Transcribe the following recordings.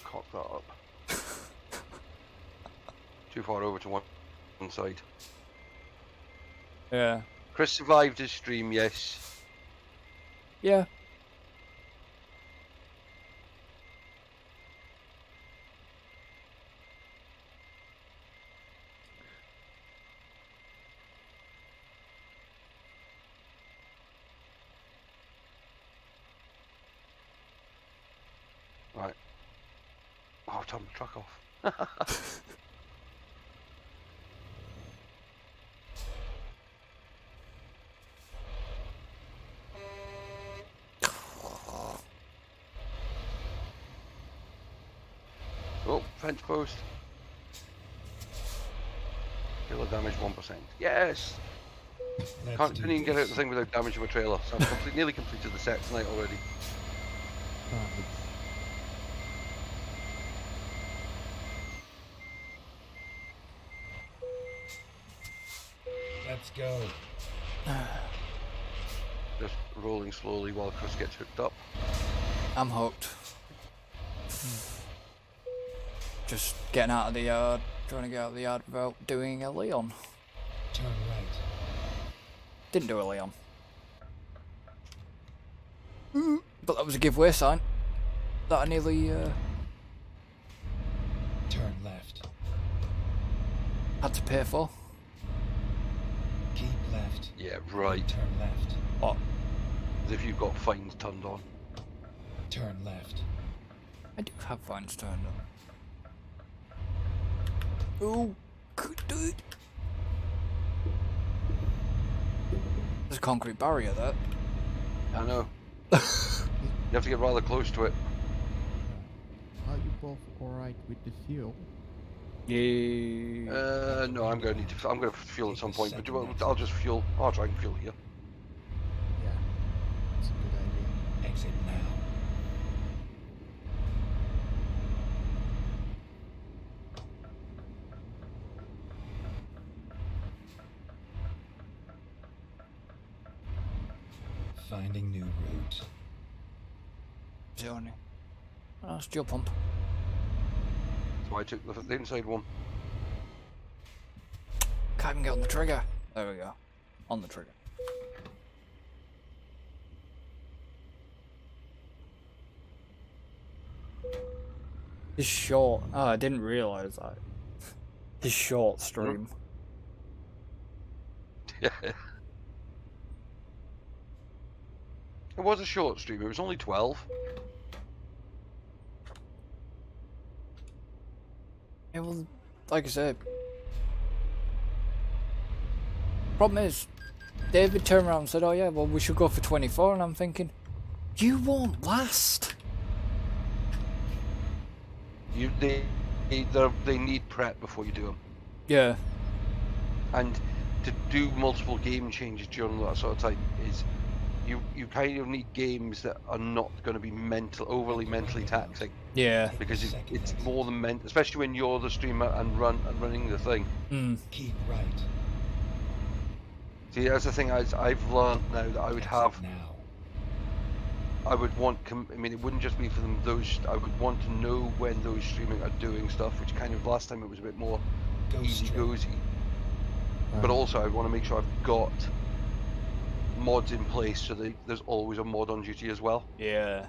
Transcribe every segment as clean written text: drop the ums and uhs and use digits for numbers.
Cock that up. Too far over to one side. Yeah. Chris survived his stream, yes. Yeah. Right. Oh, turn the truck off. Oh, fence post. Trailer damage 1%. Yes! Couldn't even get out the thing without damaging my trailer. So I'm nearly completed the set tonight already. Let's go. Just rolling slowly while Chris gets hooked up. I'm hooked. Just getting out of the yard, trying to get out of the yard without doing a Leon. Turn right. Didn't do a Leon. But that was a giveaway sign that I nearly Turn left. had to pay for. Keep left. Yeah, right. Turn left. What? As if you've got fines turned on. Turn left. I do have vines turned on. Oh, could do it. There's a concrete barrier there. I know. You have to get rather close to it. Are you both alright with the fuel? Yeah. No, I'm going to need to. I'm going to fuel at some point, but I'll just fuel. I'll try and fuel here. Yeah, that's a good idea. Exit now. Finding new route. Johnny. Oh, it's fuel pump. So I took the inside one. Can't even get on the trigger. There we go. On the trigger. His short. Oh, I didn't realise that. His short stream. Yeah. It was a short stream. It was only 12. Yeah, well, like I said. Problem is, David turned around and said, "Oh yeah, well we should go for 24," and I'm thinking, you won't last. They need prep before you do them, Yeah. and to do multiple game changes during that sort of time is you kind of need games that are not going to be overly mentally taxing, Yeah. because it's more than mental, especially when you're the streamer and running the thing. Keep right. See, that's the thing I've learned now that I would have. Now. I would want. I mean, it wouldn't just be for them. I would want to know when those streaming are doing stuff, which kind of last time it was a bit more Go easy straight. gozy. But also, I want to make sure I've got mods in place so that there's always a mod on duty as well. Yeah.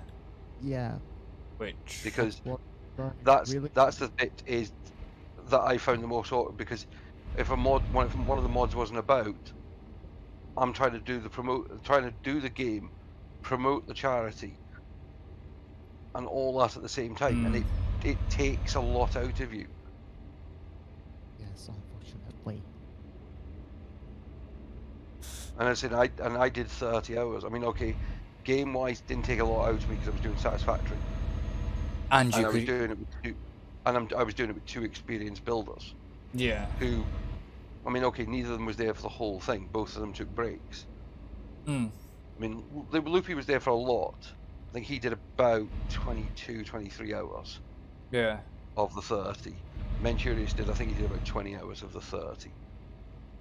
Yeah. Which. Because What? that's Really? the bit is that I found the most awkward, because if one of the mods wasn't about, I'm trying to do the game, promote the charity, and all that at the same time, and it takes a lot out of you. Yes, unfortunately. And I said I did 30 hours. I mean, okay, game wise didn't take a lot out of me because I was doing Satisfactory, And and you I was could. doing it with two, I was doing it with two experienced builders Yeah. who, I mean, okay, neither of them was there for the whole thing. Both of them took breaks. I mean, Loopy was there for a lot. I think he did about 22, 23 hours Yeah. of the 30. Menturius did, I think he did about 20 hours of the 30.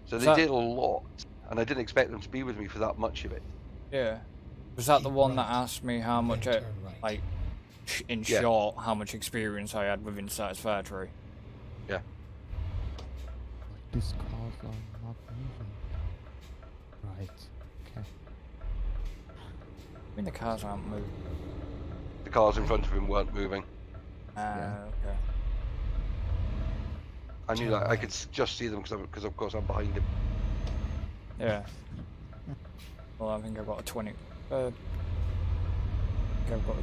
So they that- did a lot, and I didn't expect them to be with me for that much of it. Yeah. Was that the Keep one that right. asked me how much Then it, turn right. like, in Yeah. short, how much experience I had within Satisfactory. Yeah. Like these cars are not moving. Right. Okay. I mean, the cars aren't moving. The cars in front of him weren't moving. Yeah. Okay. I knew Turn that. I could right. just see them because of course I'm behind him. Yeah. Well, I think I've got a 20. I think I've got.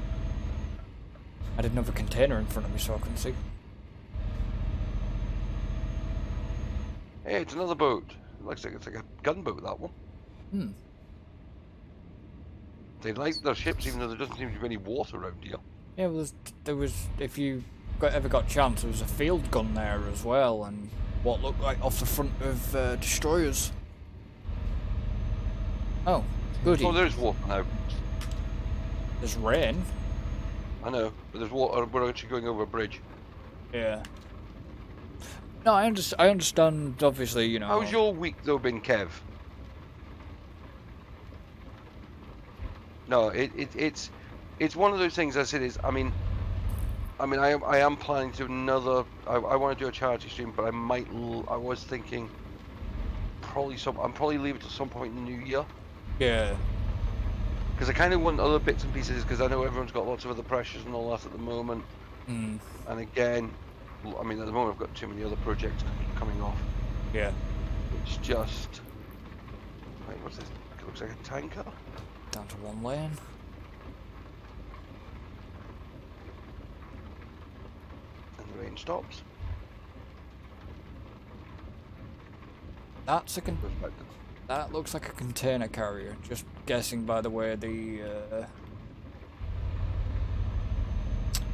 I had another container in front of me, so I couldn't see. Hey, it's another boat. Looks like it's like a gunboat, that one. Hmm. They like their ships even though there doesn't seem to be any water around here. Yeah, well, there was. If you ever got chance, there was a field gun there as well, and what looked like off the front of destroyers. Oh, goody. Oh, there's water now. There's rain. I know, but there's water. We're actually going over a bridge. Yeah. No, I understand. Obviously, you know. How's your week though been, Kev? No, it's one of those things. As it is. I mean, I am planning to another. I want to do a charity stream, but I might. I was thinking probably I'm probably leave it to some point in the new year. Yeah. Because I kind of want other bits and pieces. Because I know everyone's got lots of other pressures and all that at the moment. Hmm. And again, I mean, at the moment I've got too many other projects coming off. Yeah. It's just. Wait, what's this? It looks like a tanker. Down to one lane. And the rain stops. That's a Goes back to that looks like a container carrier. Just guessing by the way the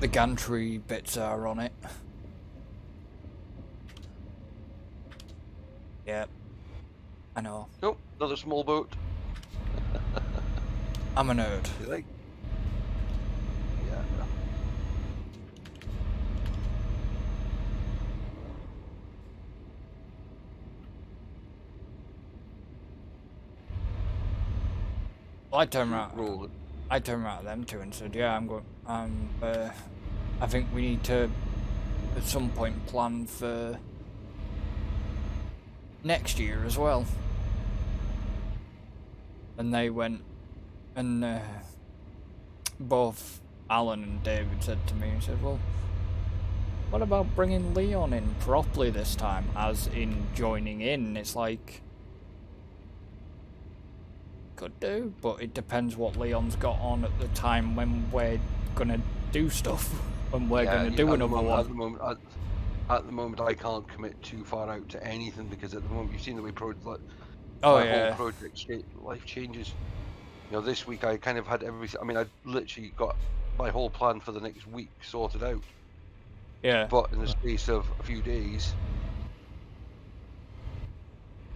gantry bits are on it. Yep. I know. oh, another small boat. I'm a nerd. You like? Yeah. Well, I turned around Rolling. to them two and said, "Yeah, I'm going. I think we need to, at some point, plan for next year as well." And they went, and both Alan and David said to me, he said, "Well, what about bringing Leon in properly this time, as in joining in?" It's like, could do, but it depends what Leon's got on at the time when we're gonna do stuff, when we're gonna do another one. At the moment, I can't commit too far out to anything because at the moment you've seen the way Oh my yeah. whole project life changes. You know, this week I kind of had everything. I mean, I literally got my whole plan for the next week sorted out. Yeah. But in the space of a few days,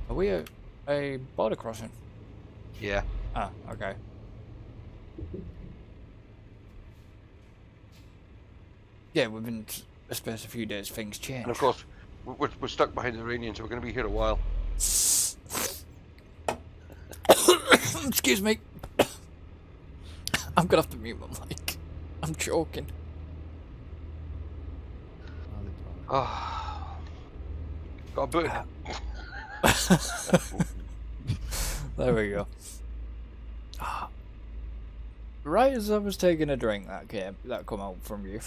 Are we a border crossing? yeah. Ah, okay. Yeah, within a space of a few days, things change. And of course, we're stuck behind the Iranians, so we're going to be here a while. Excuse me. I'm gonna have to mute my mic. I'm choking. Ah, got a book. There we go. Right as I was taking a drink, that come out from you.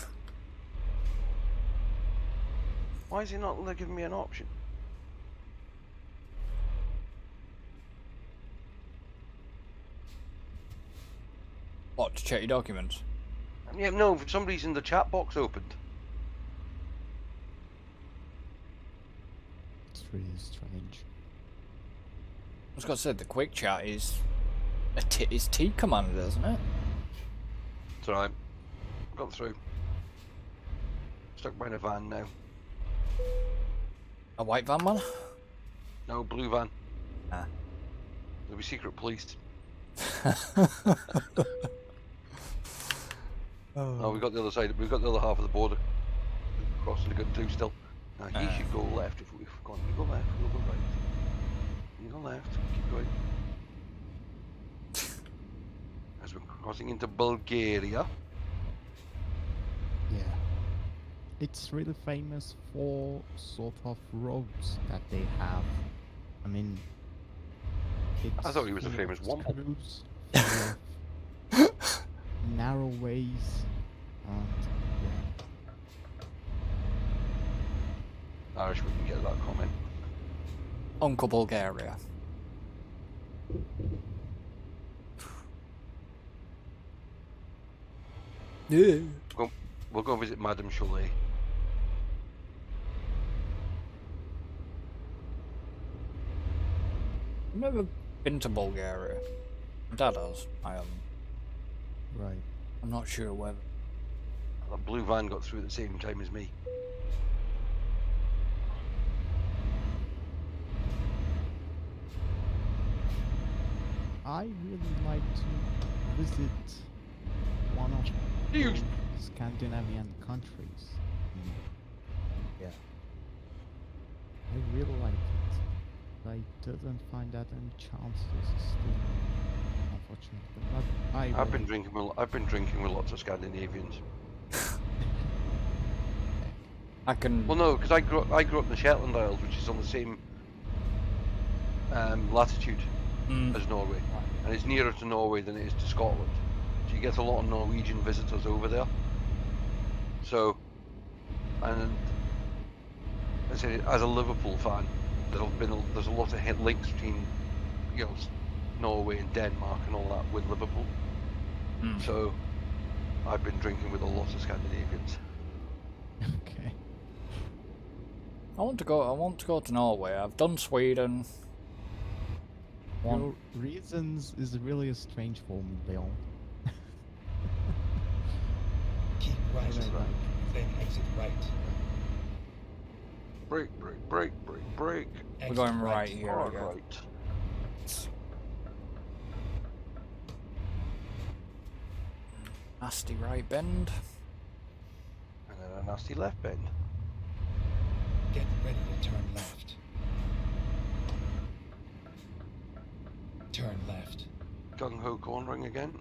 Why is he not giving me an option? What, to check your documents? Yeah, no, for some reason the chat box opened. It's really strange. I was gonna say the quick chat is is T commanded, isn't it? It's alright. Got through. Stuck behind a van now. A white van man? No, blue van. Ah. There'll be secret police. Oh, we got the other side. We've got the other half of the border. Crossing to go through still. Now he should go left if we've gone. You go left, we'll go right. You go left, keep going. As we're crossing into Bulgaria. it's really famous for sort of roads that they have. I mean, it's I thought he was a full famous of womble. screws, full of narrow ways, and yeah. Irish wouldn't get that comment. Uncle Bulgaria. Yeah. We'll go visit Madame Cholet. I've never been to Bulgaria. My dad has. I haven't. Right. I'm not sure whether. The blue van got through at the same time as me. I really like to visit one of You- the Scandinavian countries. Yeah. I really like it. I didn't find that any chances still, unfortunately. But I've been drinking with lots of Scandinavians. I can. Well, no, because I grew up in the Shetland Isles, which is on the same latitude as Norway, and it's nearer to Norway than it is to Scotland. So you get a lot of Norwegian visitors over there. So, and I say, as a Liverpool fan, there's a lot of links between, you know, Norway and Denmark and all that with Liverpool. So, I've been drinking with a lot of Scandinavians. Okay. I want to go to Norway. I've done Sweden. Your reasons is really strange for me, Leon. Keep right. Right. Then exit right. Brake. We're Exit going right here. Hard I guess. right. Nasty right bend. And then a nasty left bend. Get ready to turn left. Turn left. Gung ho cornering again.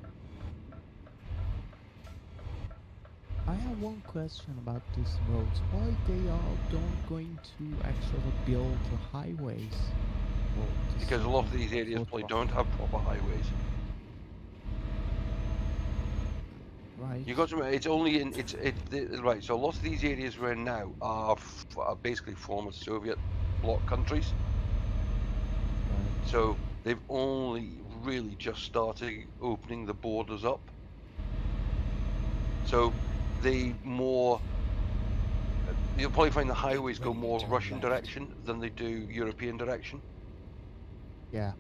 I have one question about these roads. Why they don't going to actually build the highways? Or the Because a lot of these areas probably don't have proper highways. Right. You got to remember, it's only in right. So a lot of these areas we're in now are basically former Soviet bloc countries. Right. So they've only really just started opening the borders up. So you'll probably find the highways go more Russian direction than they do European direction. Yeah.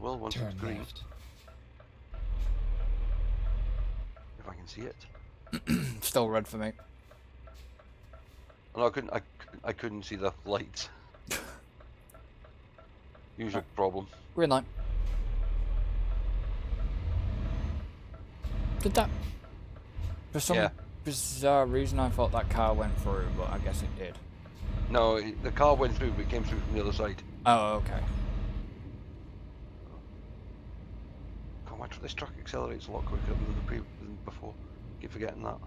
Well, once Turn it's green, left. if I can see it. Still red for me. And I couldn't see the lights. Usual problem. Green light. Did that? For some bizarre reason, I thought that car went through, but I guess it did. No, the car went through, but it came through from the other side. Oh, okay. God, this truck accelerates a lot quicker than before. Keep forgetting that.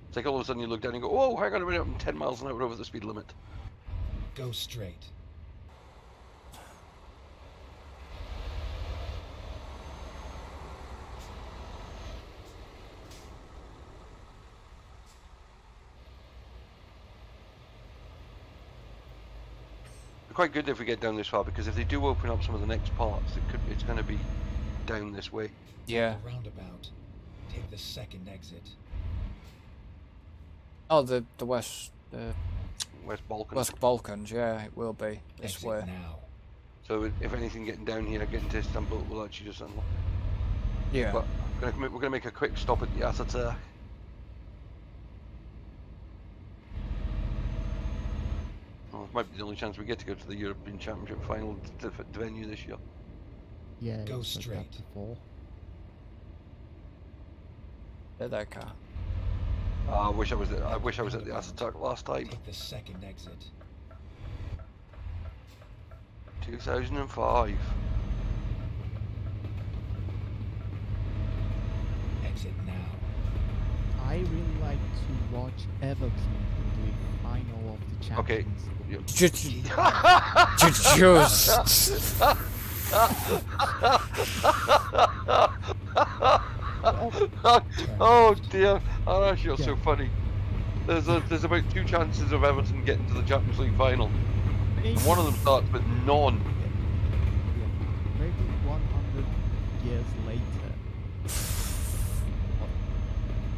It's like all of a sudden you look down and go, "Oh, hang on a minute! I'm 10 miles an hour over the speed limit." Go straight. Quite good if we get down this far, because if they do open up some of the next parts, it's going to be down this way. Yeah. The roundabout. Take the second exit. Oh, the West West Balkans. Balkans. Yeah, it will be this Exit way. now. So if anything, getting down here, getting to Istanbul will actually just unlock. Yeah. But we're going to make a quick stop at the Atatürk. Well, it might be the only chance we get to go to the European Championship final venue this year. Yeah. Go you said that straight. before. There's that car. I wish I was at the Atatürk last time. Take the second exit. 2005. Exit now. I really like to watch Everton in the final of the Okay. Champions League. Just. Oh dear, Arash, you're so Yeah. funny. There's about 2 chances of Everton getting to the Champions League final, Maybe, and one of them starts with none. yeah, maybe 100 years later.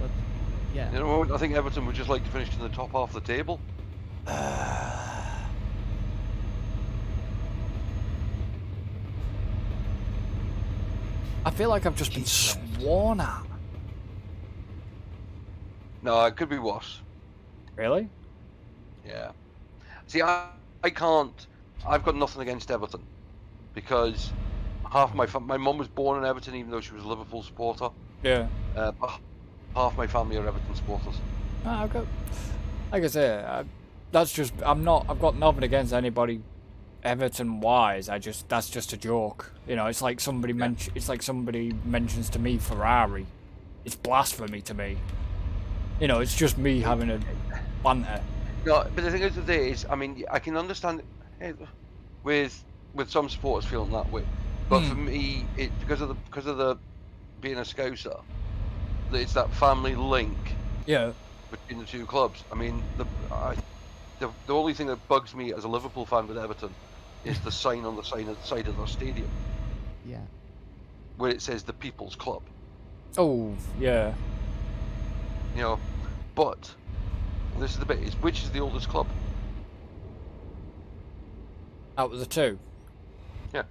But yeah, You know, I think Everton would just like to finish in the top half of the table. I feel like I've just been sworn at. No, it could be worse. Really? Yeah. See, I can't. I've got nothing against Everton because half my mum was born in Everton, even though she was a Liverpool supporter. Yeah. But half my family are Everton supporters. I've got, like I say, that's just. I've got nothing against anybody, Everton wise. That's just a joke. You know, it's like somebody It's like somebody mentions to me Ferrari. It's blasphemy to me. You know, it's just me having a banter. No, but the thing is, I mean, I can understand with some supporters feeling that way, but for me, it because of the being a Scouser, it's that family link. Yeah. Between the two clubs. I mean, the only thing that bugs me as a Liverpool fan with Everton is the sign on the side of their stadium yeah. where it says the People's Club. Oh, yeah. You know, but this is the bit: is which is the oldest club? Out of the two. Yeah.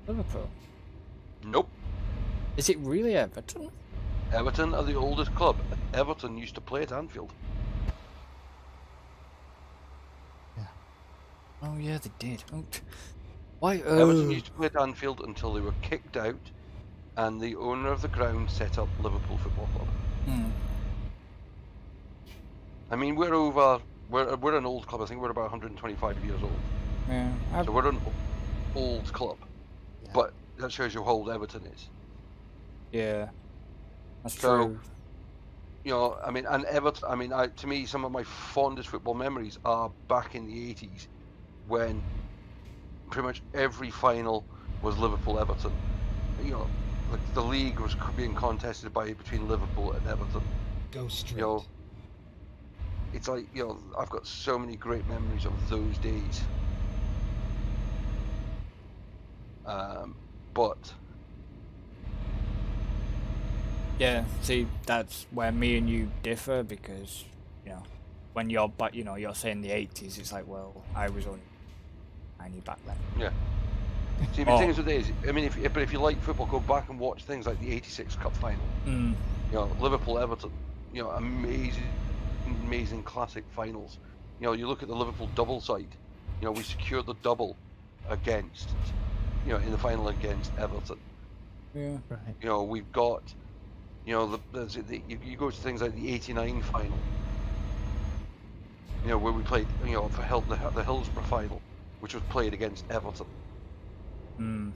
Liverpool. Nope. Is it really Everton? Everton are the oldest club. Everton used to play at Anfield. Oh yeah, they did. Oh, why? Everton used to play at Anfield until they were kicked out, and the owner of the ground set up Liverpool Football Club. I mean, we're an old club. I think we're about 125 years old. Yeah. So we're an old club, Yeah. but that shows you how old Everton is. Yeah. That's So, true. You know, I mean, and Everton. I mean, to me, some of my fondest football memories are back in the 80s, when pretty much every final was Liverpool-Everton. You know, like the league was being contested between Liverpool and Everton. Go straight. You know, it's like, you know, I've got so many great memories of those days. But Yeah. See, that's where me and you differ because, you know, when you're you're saying the 80s, it's like, well, I was only tiny back then. yeah. See, the thing is with it is, I mean, if you like football, go back and watch things like the '86 Cup final. You know, Liverpool-Everton. You know, amazing classic finals. You know, you look at the Liverpool double side. You know, we secured the double against, you know, in the final against Everton. Yeah. Right. You know, we've got, you know, you go to things like the '89 final. You know, where we played, you know, the Hillsborough final, which was played against Everton. I'm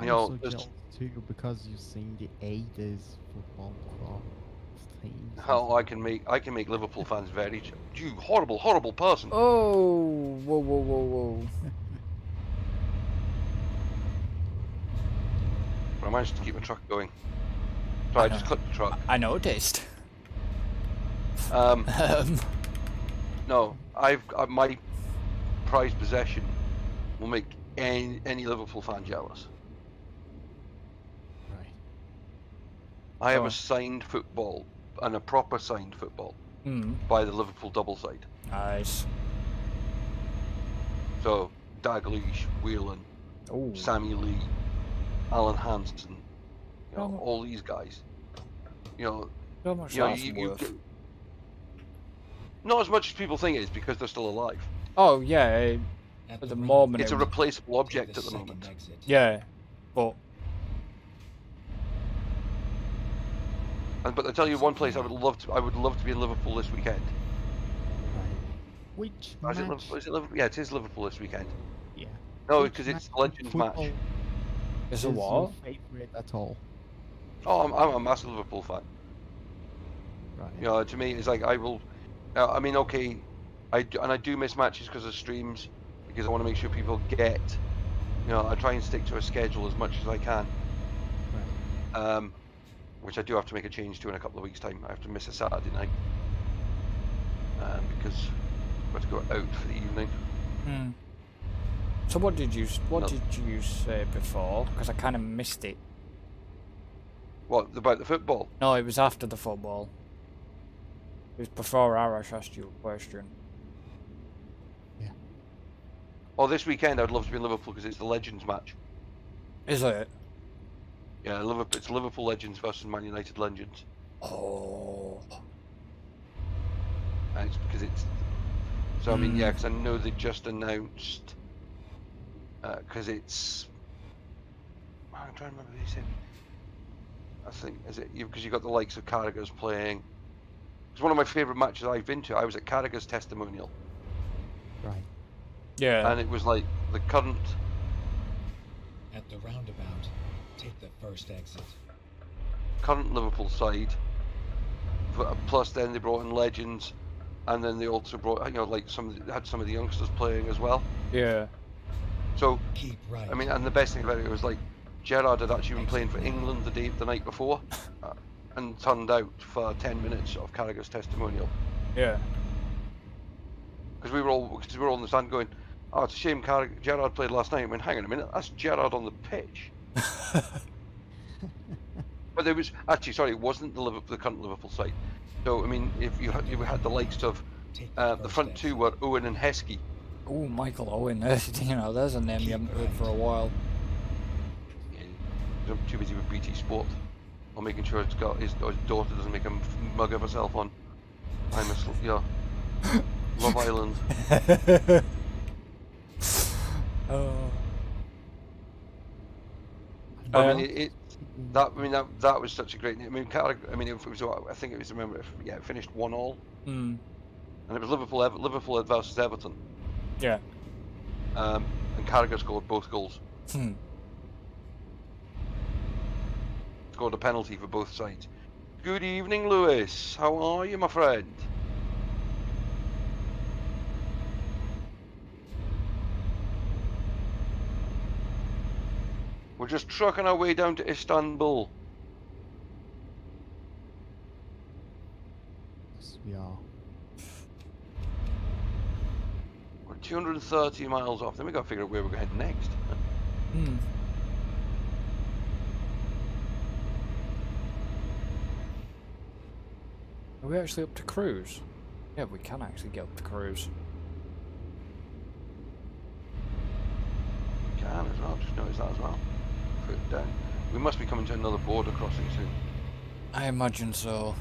You know, so there's- jealous too because you've seen the 80s football club teams. How I can make Liverpool fans very you horrible person. Oh, whoa. But I managed to keep the truck going. So I just clipped the truck. I noticed. No, my prized possession will make any Liverpool fan jealous. Right. I have a signed football, and a proper signed football, by the Liverpool double side. Nice. So Dalglish, Whelan, Oh. Sammy Lee, Alan Hansen, you know, Oh. all these guys. You know, How much you know, that's worth? not as much as people think it is because they're still alive. Oh yeah. At the moment, It's a replaceable object at the second moment. exit. Yeah, but But I tell you one place I would love to be in Liverpool this weekend. Right. Which Or is it match? Liverpool? Is it Liverpool? Yeah, it is Liverpool this weekend. Yeah. No, Which because match it's the in Legends match. football Is is a your what? favorite at all? Oh, I'm a massive Liverpool fan. Right. You know, to me, it's like I will. I mean, okay, I do miss matches because of streams, because I want to make sure people get. You know, I try and stick to a schedule as much as I can. Right. Which I do have to make a change to in a couple of weeks' time. I have to miss a Saturday night because I've got to go out for the evening. Hmm. So what did you No. say before? Because I kind of missed it. What about the football? No, it was after the football. It was before Arash asked you a question. Oh, this weekend I'd love to be in Liverpool because it's the Legends match. Is it? Yeah, Liverpool. It's Liverpool Legends versus Man United Legends, Oh. and it's because it's. So I mean, yeah, because I know they just announced. Because it's. I'm trying to remember who they said. I think is it because you got the likes of Carragher's playing. It's one of my favourite matches I've been to. I was at Carragher's testimonial, Right. Yeah. and it was like the current At the roundabout, take the first exit. Liverpool side. Plus, then they brought in Legends, and then they also brought, you know, like had some of the youngsters playing as well. Yeah. So, Keep right. I mean, and the best thing about it was like Gerrard had actually been playing for England the night before, and turned out for 10 minutes of Carragher's testimonial. Yeah. Because we were all on the stand going, "Oh, it's a shame Gerrard played last night." I mean, hang on a minute, that's Gerrard on the pitch. But there was actually, sorry, it wasn't the current Liverpool side. So I mean, if you had the likes of Take the front two were Owen and Heskey. Oh, Michael Owen. You know, there's a name you haven't heard for a while. Yeah, too busy with BT Sport, or making sure his daughter doesn't make a mug of herself on Love Island. Oh. I mean, that was such a great. I mean, Carragher, I mean, it was. I think it was. It finished 1-1, and it was Liverpool versus Everton. Yeah. And Carragher scored both goals. Scored a penalty for both sides. Good evening, Lewis. How are you, my friend? We're just trucking our way down to Istanbul. Yes, we are. We're 230 miles off. Then we got to figure out where we're going to head next. Are we actually up to cruise? Yeah, we can actually get up to cruise. We can as well. Just notice that as well. Put it down. We must be coming to another border crossing soon. I imagine so.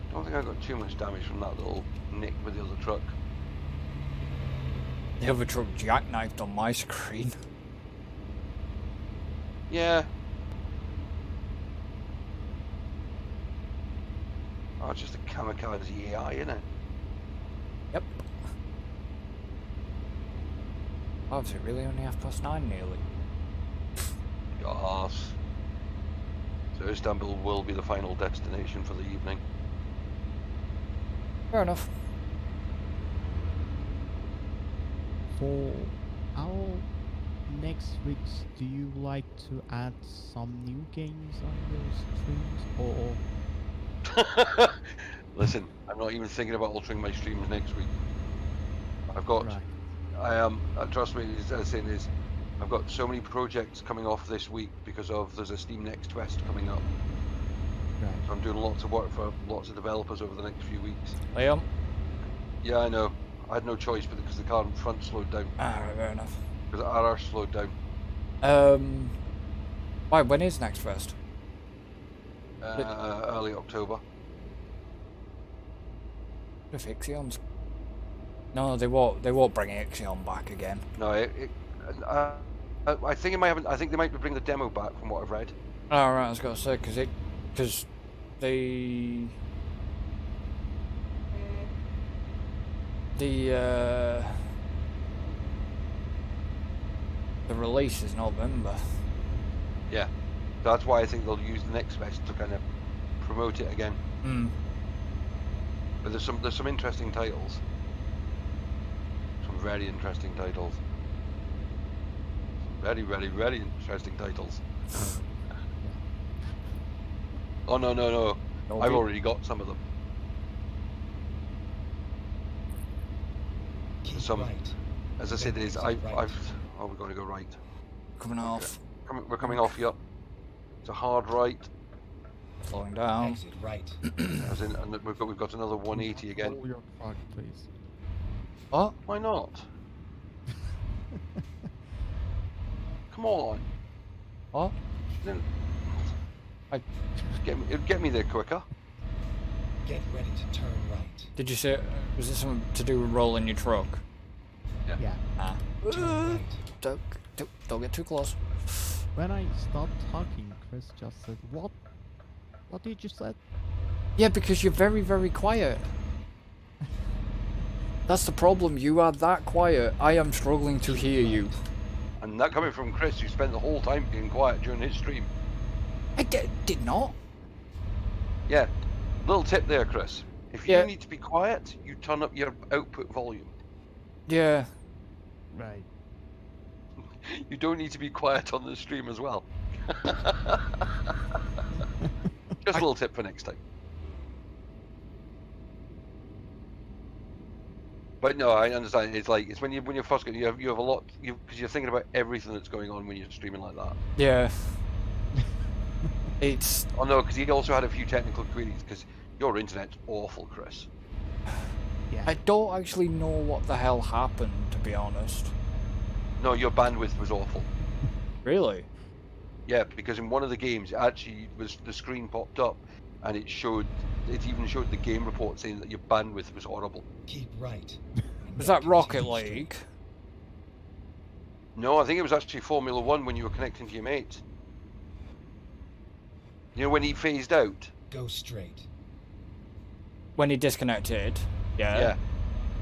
I don't think I got too much damage from that little nick with the other truck. The other truck jackknifed on my screen. Yeah. Oh, it's just a kamikaze AI, isn't it? Yep. Oh, is it really only 9:30 nearly? Yes. So Istanbul will be the final destination for the evening. Fair enough. For our next weeks, do you like to add some new games on your streams, or Listen, I'm not even thinking about altering my streams next week. I've got, right? I am, trust me, as I was saying is, I've got so many projects coming off this week because there's a Steam Next Fest coming up. Right. So I'm doing lots of work for lots of developers over the next few weeks. Liam? Yeah, I know. I had no choice because the car in front slowed down. Right, fair enough. Because Arash slowed down. Why, when is next first? Early October. If Ixion's... No, they won't bring Ixion back again. No, I think it might have. I think they might bring the demo back from what I've read. Oh, right, I was gonna say, because the release is November. Yeah, that's why I think they'll use the next fest to kind of promote it again. Hmm. But there's some interesting titles. Some very interesting titles. Very, very, very interesting titles. Oh no. Okay. I've already got some of them. Keep Some, right. as I said, Then is exit right. oh, we're going to go right. Coming off, We're coming off. Yep. It's a hard right. slowing down. Exit right. As in, and we've got another 180 again. Roll your truck, please. What? Why not? Come on. What? Then I it'd get me there quicker. Get ready to turn right. did you say? Was this something to do with rolling your truck? Yeah. Ah. Turn right. Don't get too close. When I stopped talking, Chris just said, "What? What did you say?" Yeah, because you're very, very quiet. That's the problem. You are that quiet. I am struggling to hear you. And that coming from Chris, who spent the whole time being quiet during his stream. I did not. Yeah. Little tip there, Chris. If you Yeah. need to be quiet, you turn up your output volume. Yeah. Right. You don't need to be quiet on the stream as well. Just a little tip for next time. But no, I understand. It's like it's when you're first getting you have a lot because you're thinking about everything that's going on when you're streaming like that. Yeah. It's Oh no, because he also had a few technical queries because your internet's awful, Chris. Yeah. I don't actually know what the hell happened, to be honest. No, your bandwidth was awful. Really? Yeah, because in one of the games, it actually was the screen popped up, and it even showed the game report saying that your bandwidth was horrible. Keep right. Was that Rocket League? No, I think it was actually Formula 1 when you were connecting to your mate. You know when he phased out? Go straight. When he disconnected? Yeah. Yeah.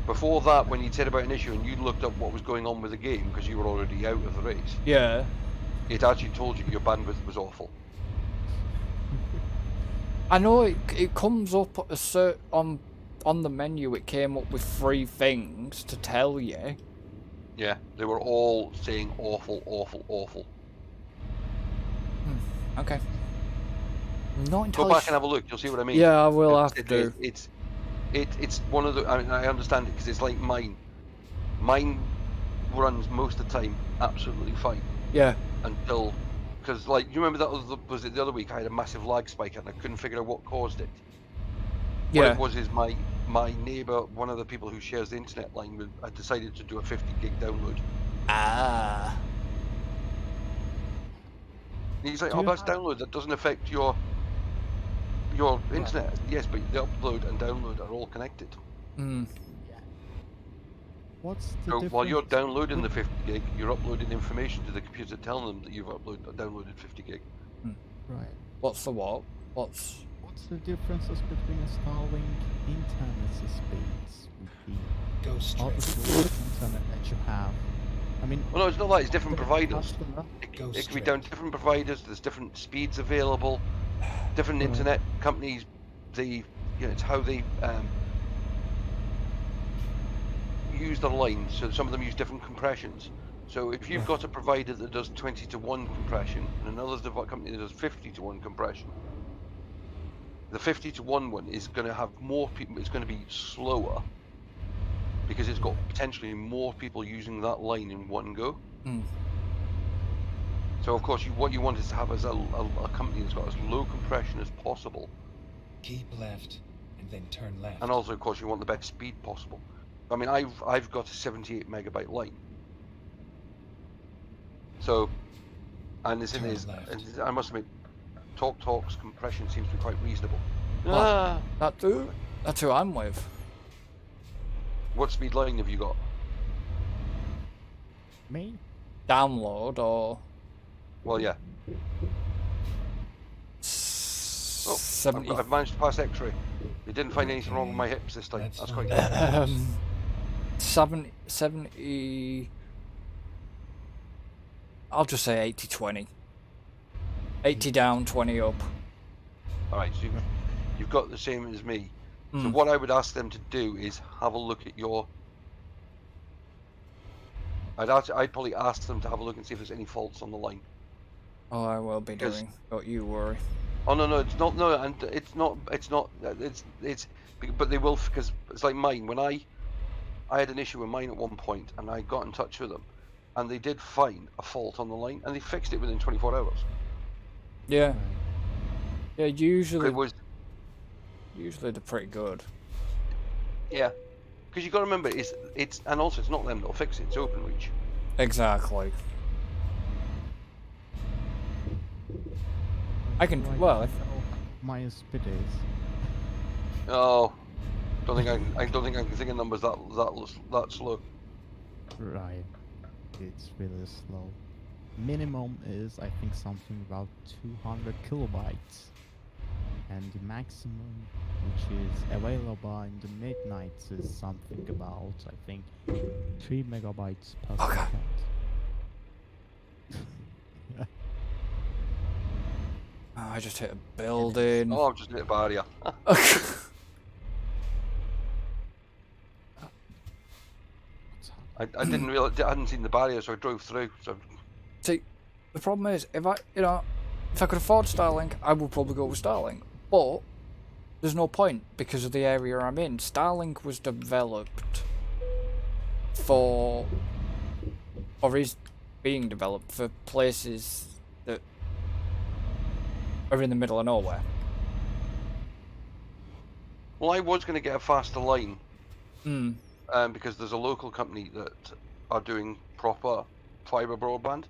Before that, when he'd said about an issue and you looked up what was going on with the game because you were already out of the race, Yeah. it actually told you your bandwidth was awful. I know it comes up on the menu. It came up with 3 things to tell you. Yeah, they were all saying awful, awful, awful. Okay. Not Go entirely. back and have a look. You'll see what I mean. Yeah, I will have to. It's one of the. I mean, I understand it because it's like mine. Mine runs most of the time absolutely fine Yeah. until because like you remember that was it the other week I had a massive lag spike and I couldn't figure out what caused it. What Yeah. it was is my neighbour, one of the people who shares the internet line, had decided to do a 50 gig download. Ah. And he's like, Do "Oh, you that's have- download. That doesn't affect your internet." Yes, but the upload and download are all connected. Hmm. What's the So difference? while you're downloading the 50 gig, you're uploading information to the computer telling them that you've downloaded 50 gig. Right. What's the what? What's What's the differences between installing internet speeds with the Go other straight. source of internet that you have? I mean, Well, no, it's not that. It's different providers. customer- Go It could be straight. down to different providers. There's different speeds available. Different Right. internet companies. It's how they use their lines. So some of them use different compressions. So if you've got a provider that does 20:1 compression and another company that does 50:1 compression, the 50:1 one is going to have more people. It's going to be slower because it's got potentially more people using that line in one go. Hmm. So of course, what you want is to have as a company that's got as low compression as possible, Keep left and then turn left. and also of course you want the best speed possible. I mean, I've got a 78 megabyte line. So, and the thing Turn is, left. and I must admit, TalkTalk's compression seems to be quite reasonable. What? That's who I'm with. What speed line have you got? Me? download or Well, yeah. Oh, 70? I've managed to pass X-ray. They didn't find anything wrong with my hips this time. Let's That's find quite out. good. 70. I'll just say 80-20. 80 down, 20 up. All right, so you've got the same as me. So Mm. what I would ask them to do is have a look at your. I'd probably ask them to have a look and see if there's any faults on the line. Oh, I will be Because- doing. Don't you worry. Oh no, it's not. No, and it's not. But they will, because it's like mine. When I had an issue with mine at one point, and I got in touch with them, and they did find a fault on the line, and they fixed it within 24 hours. Yeah, Right. yeah. It Usually was, they're pretty good. yeah, because you got to remember, it's and also it's not them that'll fix it. It's OpenReach. Exactly. I can. Right Well, now, my speed is. Oh, don't think I don't think I can think of numbers that slow. Right. It's really slow. Minimum is, I think, something about 200 kilobytes. And the maximum, which is available in the midnights, is something about, I think, 3 megabytes per Okay. second. Oh, I just hit a building. Oh, I've just hit a barrier. What's happening? I didn't realize I hadn't seen the barrier, so I drove through. So See, the problem is, if I could afford Starlink, I would probably go with Starlink. But there's no point because of the area I'm in. Starlink was developed for, or is being developed for places that are in the middle of nowhere. well, I was going to get a faster line, Hmm. because there's a local company that are doing proper fiber broadband.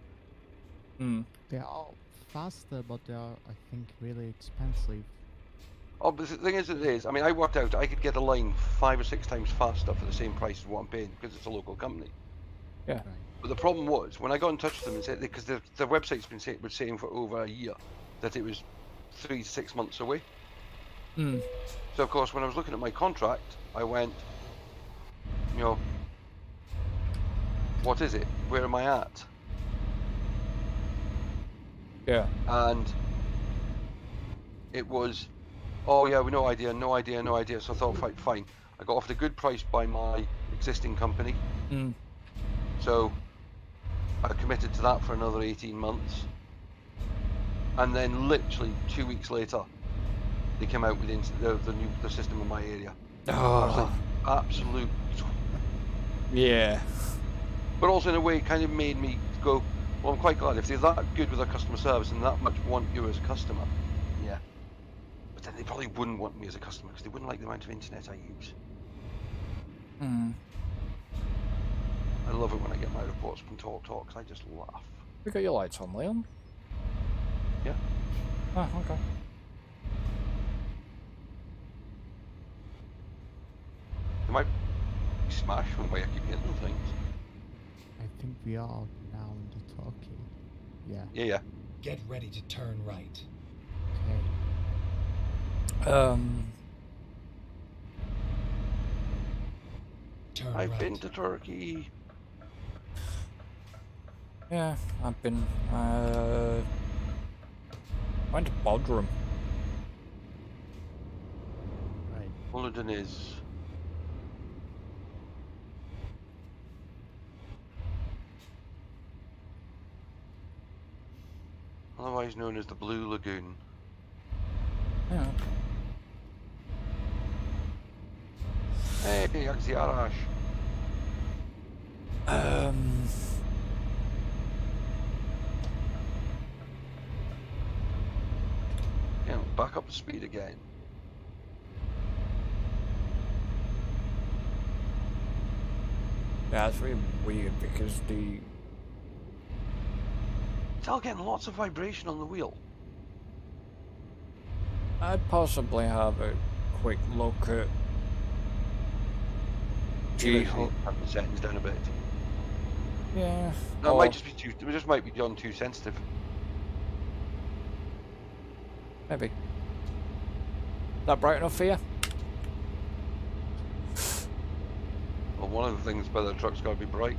Hmm. They are faster, but they are, I think, really expensive. Oh, but the thing is, I mean, I worked out I could get a line 5 or 6 times faster for the same price as what I'm paying because it's a local company. Yeah. Right. But the problem was when I got in touch with them and said, because their website's been saying for over a year that it was 3 to 6 months away. Hmm. So of course, when I was looking at my contract, I went, you know, what is it? Where am I at? Yeah. And it was, oh yeah, we no idea. So I thought, fine. I got offered a good price by my existing company, Hmm. so I committed to that for another 18 months. And then literally 2 weeks later, they came out with the system in my area. I was like, Oh. absolute. Yeah. But also in a way, it kind of made me go, well, I'm quite glad if they're that good with their customer service and that much want you as a customer. Yeah. But then they probably wouldn't want me as a customer because they wouldn't like the amount of internet I use. Hmm. I love it when I get my reports from Talk because I just laugh. You got your lights on, Leon? Yeah. Oh, okay. They might smash from the way I keep hitting things. I think we are now in the Turkey. Yeah. Yeah. Get ready to turn right. Okay. Turn I've right. been to Turkey. Yeah, I've been, went to Bodrum. Right. London is. Otherwise known as the Blue Lagoon. Yeah. Hey, that's the Arash. Yeah, back up to speed again. Yeah, it's really weird because Still getting lots of vibration on the wheel. I'd possibly have a quick look at Maybe G-Hub. have the settings down a bit. Yeah. No, it Or might just be too. It just might be done too sensitive. maybe. Is that bright enough for you? Well, one of the things about the truck's got to be bright.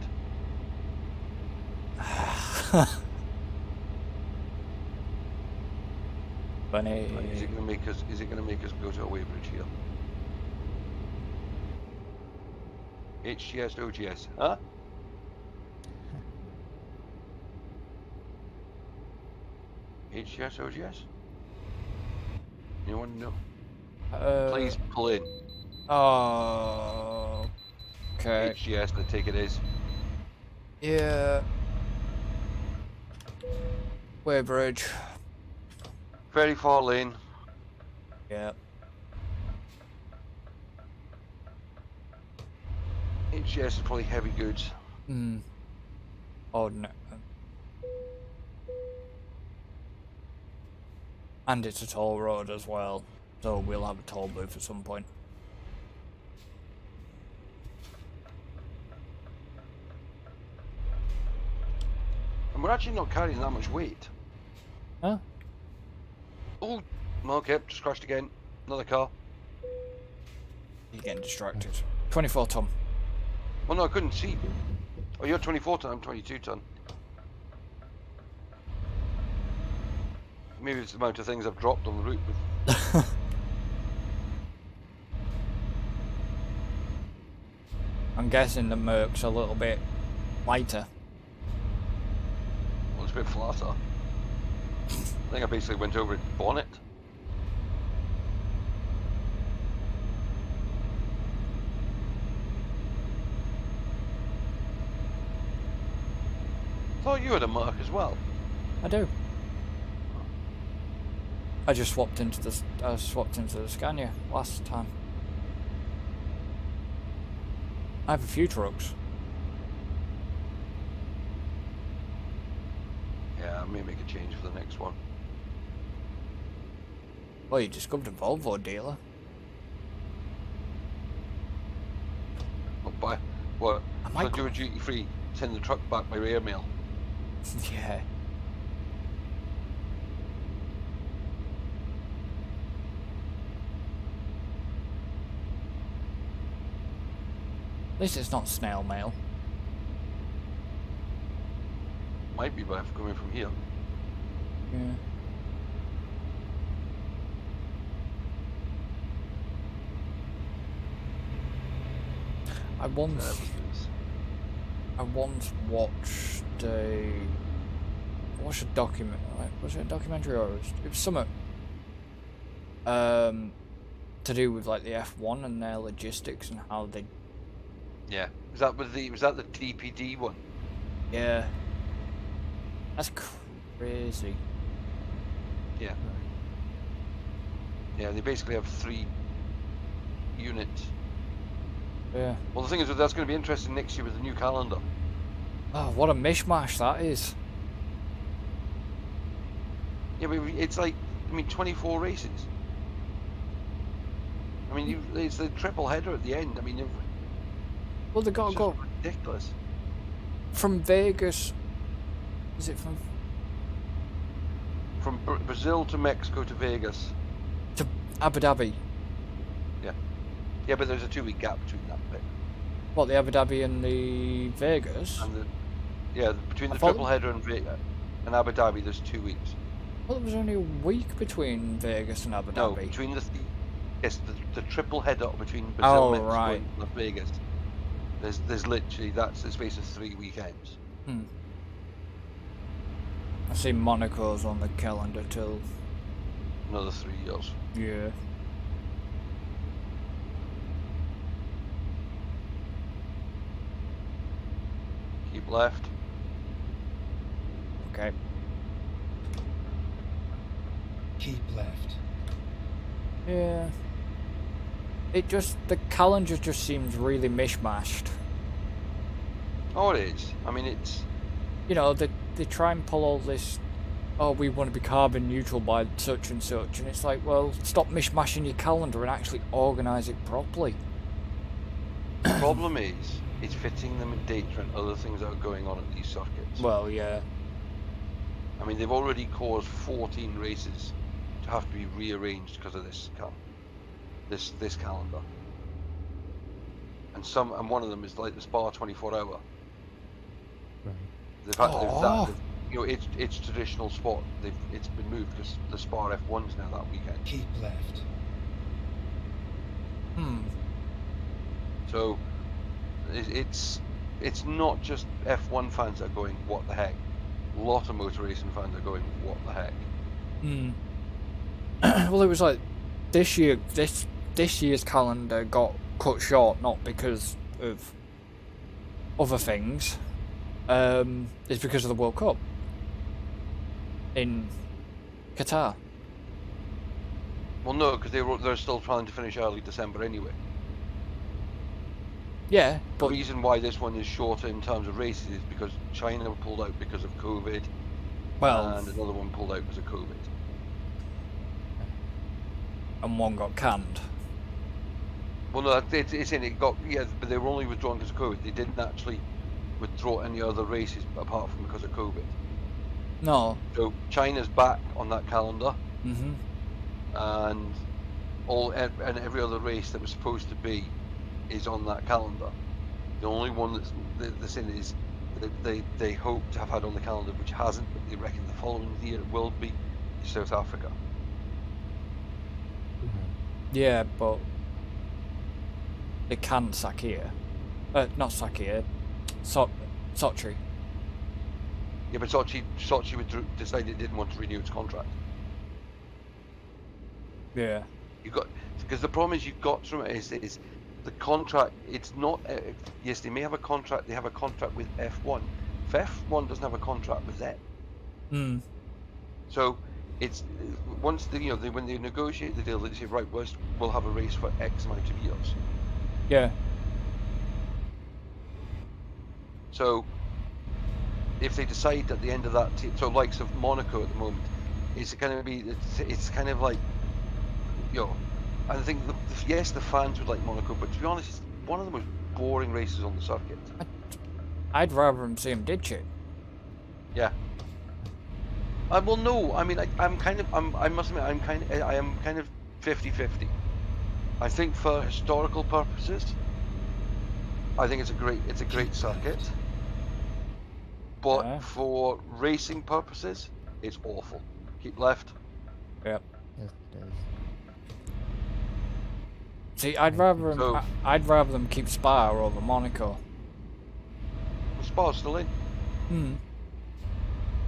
Funny. Right, is it going to make us? Is it going to make us go to a weighbridge here? HGS, OGS, huh? HGS, OGS? You want to know? Please pull in. Oh. Okay. HGS, I take it is. Yeah. Weighbridge. Very far lane. Yeah. HGS is probably heavy goods. Hmm. Oh no. And it's a toll road as well, so we'll have a toll booth at some point. And we're actually not carrying that much weight. Huh? Oh, okay, just crashed again. Another car. You're getting distracted. 24 ton. Oh no, I couldn't see. Oh, you're 24 ton, I'm 22 ton. Maybe it's the amount of things I've dropped on the route. I'm guessing the Merc's a little bit lighter. Well, it's a bit flatter. I think I basically went over its bonnet. Thought you had a Merc as well. I do. I just swapped into the Scania last time. I have a few trucks. Yeah, I may make a change for the next one. Well, you just come to Volvo dealer. Not buy. What? I Should I might do a duty free? Send the truck back by airmail. Yeah. At least it's not snail mail. Might be by coming from here. Yeah. I once watched a document. Was it a documentary or it was something to do with like the F1 and their logistics and how they. Yeah. Was that the TPD one? Yeah. That's crazy. Yeah. Yeah, they basically have 3 units. Yeah. Well, the thing is, that's going to be interesting next year with the new calendar. Oh, what a mishmash that is. Yeah, but it's like, 24 races. It's the triple header at the end. Well, they got to it's go just ridiculous. from Vegas. Is it from Brazil to Mexico to Vegas. to Abu Dhabi? Yeah, but there's a 2-week gap between that bit. What, the Abu Dhabi and the Vegas? And between I the thought- triple header and Abu Dhabi, there's 2 weeks. Well, there was only a week between Vegas and Abu No, Dhabi. between the triple header between Brazil, Oh, Mexico, right. and Las Vegas. There's literally that's the space of 3 weekends. I see Monaco's on the calendar till. Another 3 years. Yeah. Keep left. Okay. Keep left. Yeah. The calendar just seems really mishmashed. Oh, it is. It's You know, they try and pull all this, oh, we want to be carbon neutral by such and such, and it's like, well, stop mishmashing your calendar and actually organise it properly. the problem is It's fitting them in dates and other things that are going on at these circuits. Well, yeah. I mean, they've already caused 14 races to have to be rearranged because of this calendar. And one of them is like the Spa 24 hour. Right. They've had it's traditional sport. It's been moved because the Spa F1's now that weekend. Keep left. So it's not just F1 fans that are going, what the heck? A lot of motor racing fans are going, what the heck? Well, it was like this year's calendar got cut short, not because of other things. It's because of the World Cup in Qatar. Well, no, because they're still trying to finish early December anyway. Yeah, The but reason why this one is shorter in terms of races is because China pulled out because of COVID, well, and another one pulled out because of COVID. and one got canned. Well, no, it's in it got but they were only withdrawn because of COVID. They didn't actually withdraw any other races apart from because of COVID. No. So China's back on that calendar, Mhm. and every other race that was supposed to be is on that calendar. The only one that's in is that they hope to have had on the calendar, which hasn't, but they reckon the following year it will be, is South Africa. Yeah, but they canned Sakia. Not Sakia. Sochi. Yeah, but Sochi decided it didn't want to renew its contract. Yeah. Because the problem is is the contract. It's not. Yes, they may have a contract. They have a contract with F1. If F1 doesn't have a contract with them, so it's once when they negotiate the deal, they say, right, we'll have a race for X amount of years. Yeah. So if they decide at the end of that, so likes of Monaco at the moment, it's kind of like, I think yes, the fans would like Monaco, but to be honest, it's one of the most boring races on the circuit. I'd rather them see him ditch it. Yeah. Well, no, I mean, I must admit, I am kind of 50-50. I think for historical purposes, I think it's a great circuit. But Yeah. for racing purposes, it's awful. Keep left. Yep. Yes, it is. See, I'd rather So- them keep Spa over Monaco. Spa's still in.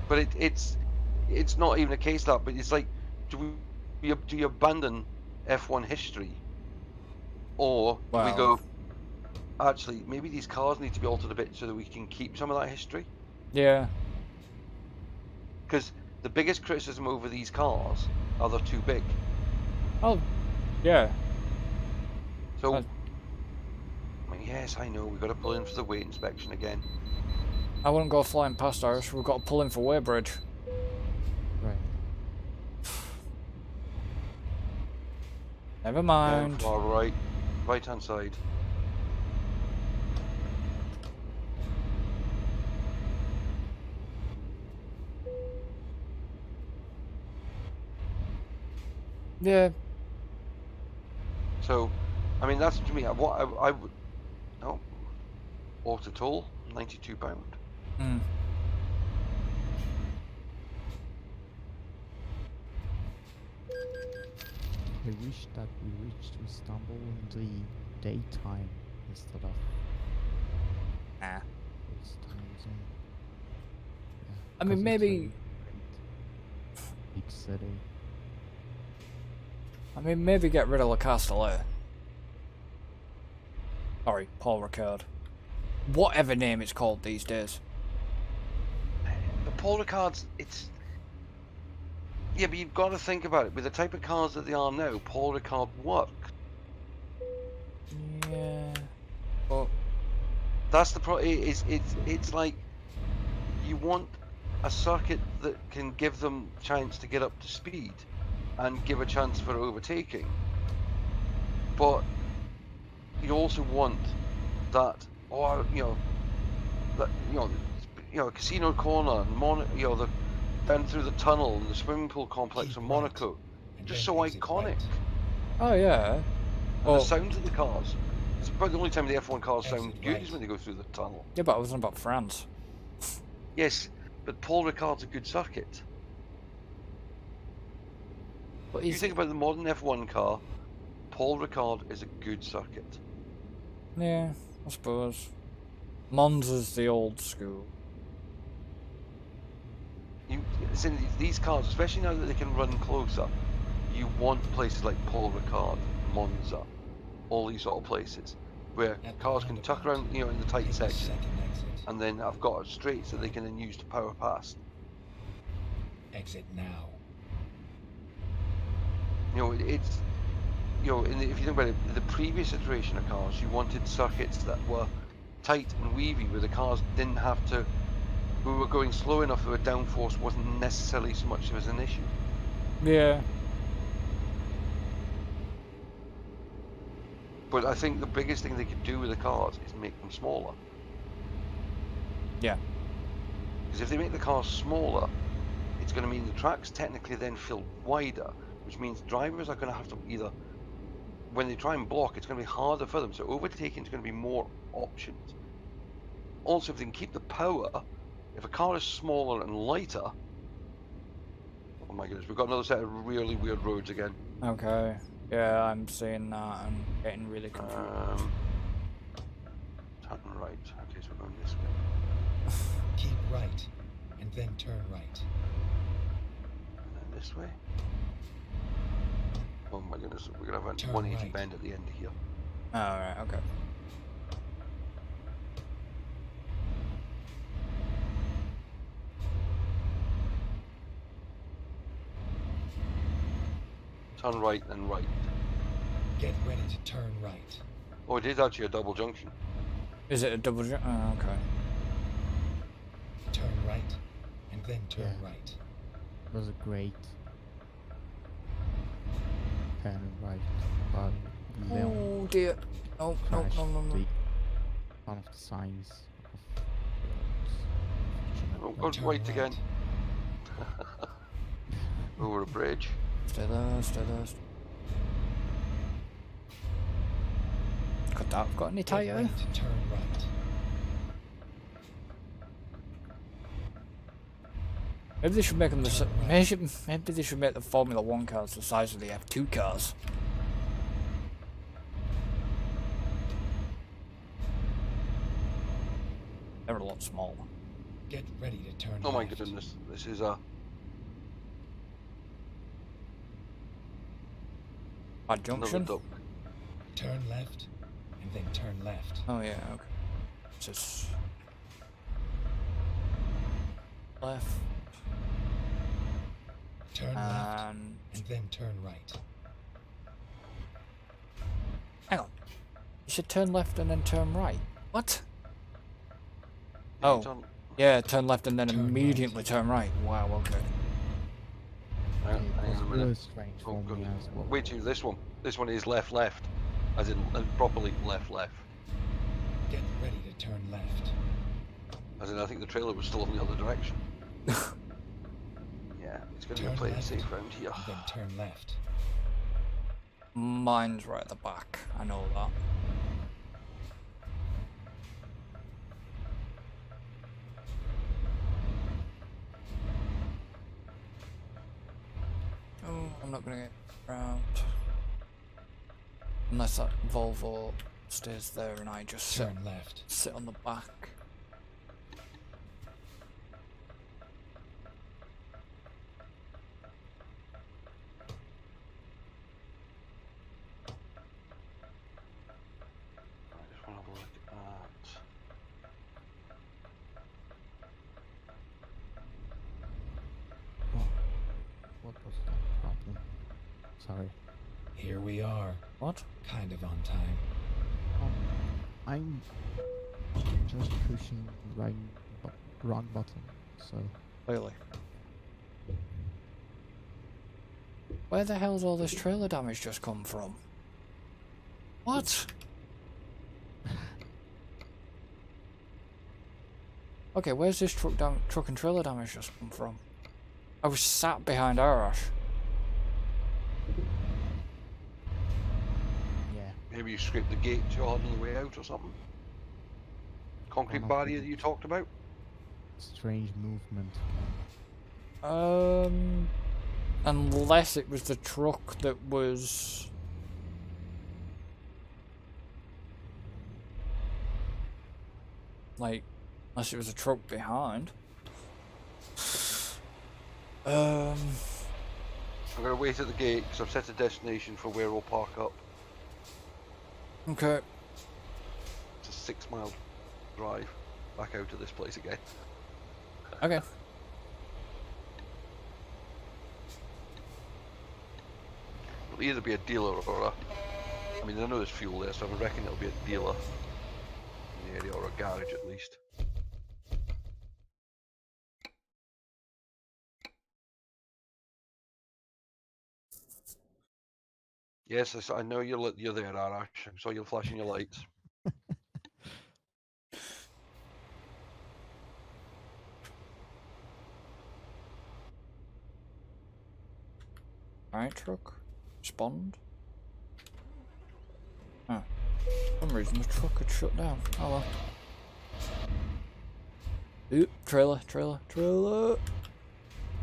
But it's not even a case of that. But it's like, do you abandon F1 history, or do we Well- go? Actually, maybe these cars need to be altered a bit so that we can keep some of that history. Yeah. Because the biggest criticism over these cars are they're too big. Oh, yeah. So, I mean, yes, I know we've got to pull in for the weight inspection again. I wouldn't go flying past Arash. We've got to pull in for Weybridge. Right. Never mind. Far right hand side. Yeah. So, I mean, that's to me what I would. Oh, auto toll, £92. I wish that we reached Istanbul in the daytime instead of this time zone. Yeah, I mean, 'cause it's maybe- a great big city. I mean, maybe get rid of Le Castellet. Sorry, Paul Ricard. Whatever name it's called these days. But Paul Ricard's, yeah, but you've got to think about it. With the type of cars that they are now, Paul Ricard works. Yeah. But That's the problem. It's like you want a circuit that can give them chance to get up to speed and give a chance for overtaking, but you also want that or Casino Corner, and the down through the tunnel and the swimming pool complex Keep of right, Monaco. and Just then so exit iconic. right. Oh yeah. And the Well, sounds of the cars. It's about the only time the F1 cars sound Exit good right. is when they go through the tunnel. yeah, but I wasn't about France. Yes, but Paul Ricard's a good circuit. But You is think about the modern F1 car, Paul Ricard is a good circuit. yeah, I suppose. Monza's the old school. It's in these cars, especially now that they can run closer, you want places like Paul Ricard, Monza, all these sort of places where At the cars can tuck roundabout, around, in the tight take the section, second exit. and then I've got straights that they can then use to power past. Exit now. It's if you think about it, the previous iteration of cars, you wanted circuits that were tight and weavy, where the cars didn't have to. We were going slow enough that the downforce wasn't necessarily so much of an issue. Yeah. But I think the biggest thing they could do with the cars is make them smaller. Yeah. Because if they make the cars smaller, it's going to mean the tracks technically then feel wider, which means drivers are going to have to either, when they try and block, it's going to be harder for them. So overtaking is going to be more options. Also, if they can keep the power, if a car is smaller and lighter, oh my goodness, we've got another set of really weird roads again. Okay. Yeah, I'm seeing that and getting really confused. Turn right. Okay, so we're going this way. Keep right, and then turn right. And then this way. Oh my goodness, we're going to have a Turn 180 right. bend at the end here. Alright, okay. Turn right and right. Get ready to turn right. Oh, it is actually a double junction. Is it a double jump? Oh, okay. Turn right, and then turn Yeah. right. It was a great turn right, but Leon Oh dear. Oh, no, crashed no, no, no. one of the signs of Oh, the go Turn right again. Over a bridge. Stay there, stay there. Could that have got any Get tighter? ready to turn right. Maybe they should make them the Turn right. maybe they should make the Formula 1 cars the size of the F2 cars. They're a lot smaller. Get ready to turn Oh my left. goodness, this is a Bad another junction? duck. Turn left, and then turn left. Oh yeah, okay. Just left Turn left, and and then turn right. hang on. You should turn left and then turn right. What? Yeah, Oh. turn- Yeah, turn left and then Turn right. immediately turn right. Wow, okay. hang It on a was minute. really strange Oh, for me goodness. as well. Wait till this one. This one is left, left. As in properly left, left. Get ready to turn left. As in, I think the trailer was still in the other direction. Yeah, it's going to be Turn playing it left, safe around here. and then turn left. Mine's right at the back. I know that. Oh, I'm not gonna get round. Unless that Volvo stays there and I just Turn left. sit on the back. I just want to have a look at. What was that problem? Sorry. Here we are, What? kind of on time. I'm just pushing right wrong button, so Clearly. Where the hell's all this trailer damage just come from? What? Okay, where's this truck and trailer damage just come from? I was sat behind Arash. Yeah. Maybe you scraped the gate yard on the way out or something. Concrete One of barrier the- that you talked about. Strange movement. Unless it was the truck that was... Like, unless it was a truck behind. I'm gonna wait at the gate because I've set a destination for where we'll park up. Okay. It's a 6-mile drive back out to this place again. Okay. It'll either be a dealer or a... I mean, I know there's fuel there, so I reckon it'll be a dealer in the area, or a garage at least. Yes, I know you're there, Arash. I saw you flashing your lights. Alright, truck. Respond. Oh. For some reason the truck had shut down. Oh well. Oop, trailer.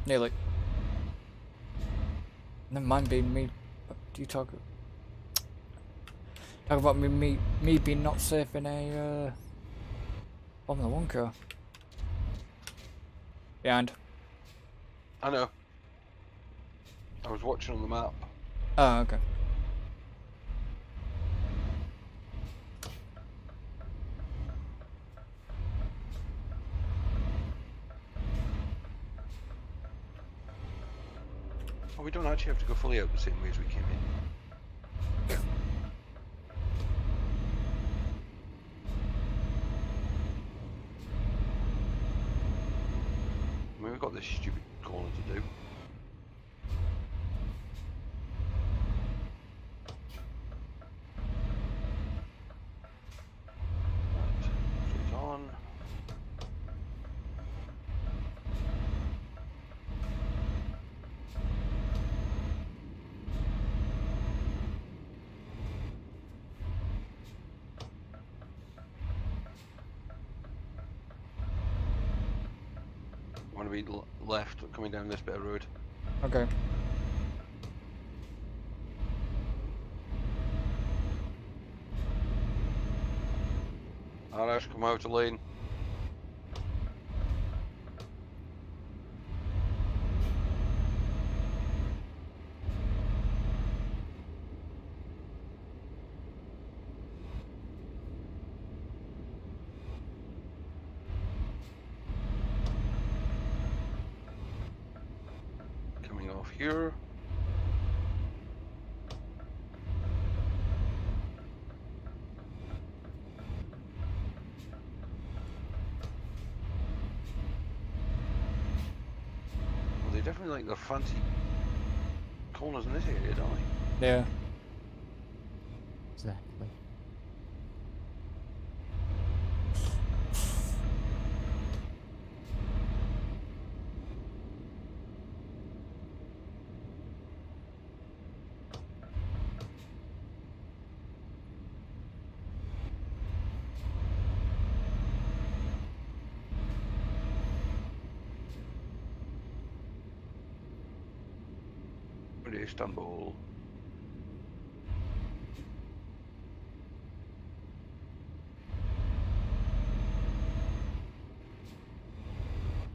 Nearly. Never mind being me. Do you talk about me being not safe in a Formula 1 car? Behind. I know. I was watching on the map. Oh, okay. Oh, we don't actually have to go fully out the same way as we came in. I mean, we've got this stupid corner to do. Straight on. Want to be left coming down this bit of road. Okay. Arash, come out of lane. Coming off here. Well, they definitely like their fancy corners in this area, don't they? Yeah. Exactly. Istanbul.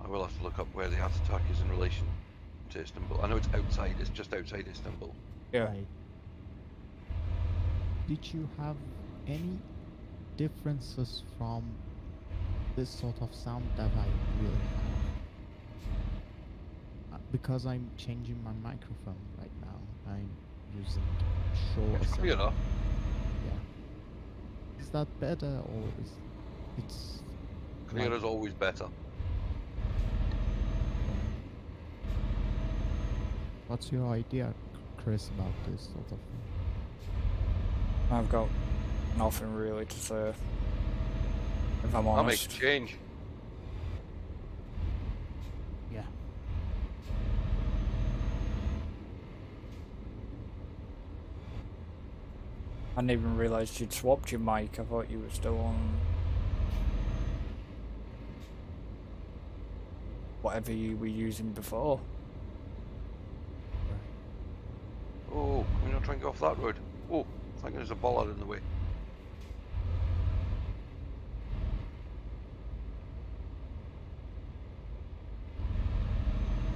I will have to look up where the attack is in relation to Istanbul. I know it's outside, it's just outside Istanbul. Yeah. Right. Did you have any differences from this sort of sound that I really have? Because I'm changing my microphone right now. I'm using Shure. It's clearer. Yeah. Is that better, or is it's Clear like- is always better. What's your idea, Chris, about this sort of thing? I've got nothing really to say. If I'm I'll make honest. a change. I didn't even realise you'd swapped your mic. I thought you were still on whatever you were using before. Oh, can we not try and get off that road? Oh, I think there's a bollard in the way.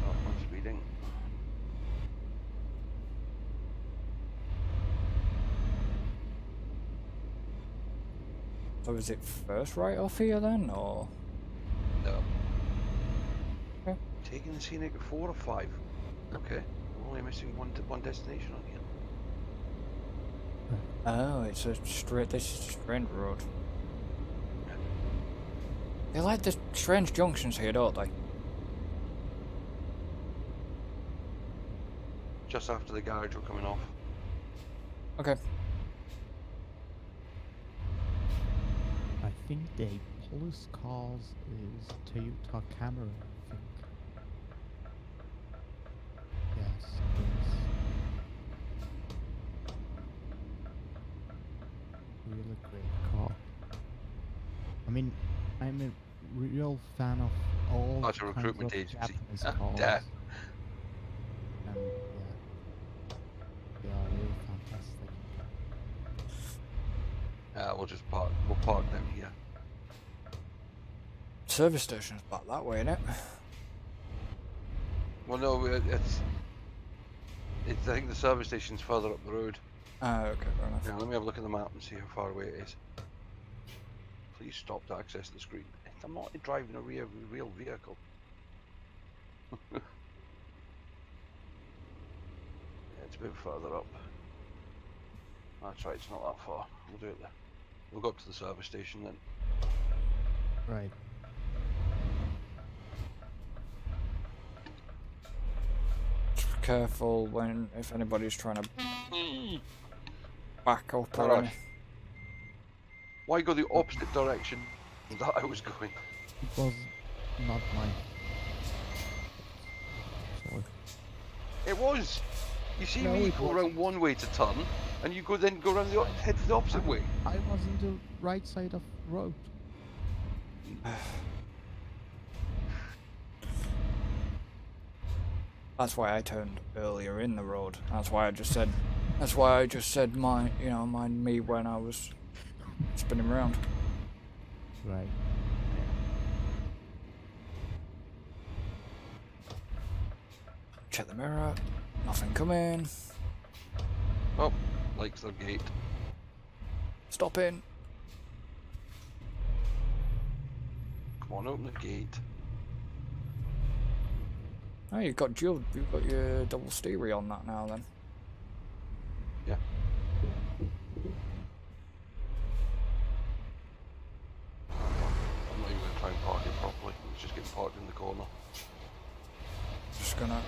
Oh, I'm speeding. So is it first right off here then, or? No. Okay. Taking the scenic 4 or 5. Okay. We're only missing one destination on here. Oh, it's a straight. This is a strange road. They like the strange junctions here, don't they? Just after the garage we're coming off. Okay. I think the police cars is Toyota Camry, I think. Yes, it is. Really great car. I mean, I'm a real fan of all That's a kinds recruitment of agency. Japanese Ah, cars. yeah. And yeah, they are really fantastic. We'll park down here. Service station's back that way, innit? Well, no, it's. I think the service station's further up the road. Ah, okay, fair enough. Now, let me have a look at the map and see how far away it is. Please stop to access the screen. I'm not driving a real vehicle. Yeah, it's a bit further up. That's right, it's not that far. We'll do it there. We'll go up to the service station then. Right. Just be careful if anybody's trying to back up or Arash, anything. why go the opposite direction that I was going? It was not mine. Sorry. It was. You see No, me it go wasn't. around one way to turn, and you then go around head the opposite way. I was on the right side of road. That's why I turned earlier in the road. That's why I just said. That's why I just said mind me when I was spinning around. Right. Check the mirror. Nothing coming. Oh, likes their gate. Stop in. Come on, open the gate. Oh, you've got your double stereo on that now then. Yeah. I'm not even going to try and park it properly. It's just getting parked in the corner. Just gonna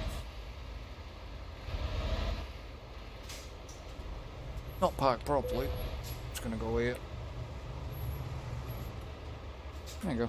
not park properly. Just gonna go here. There you go.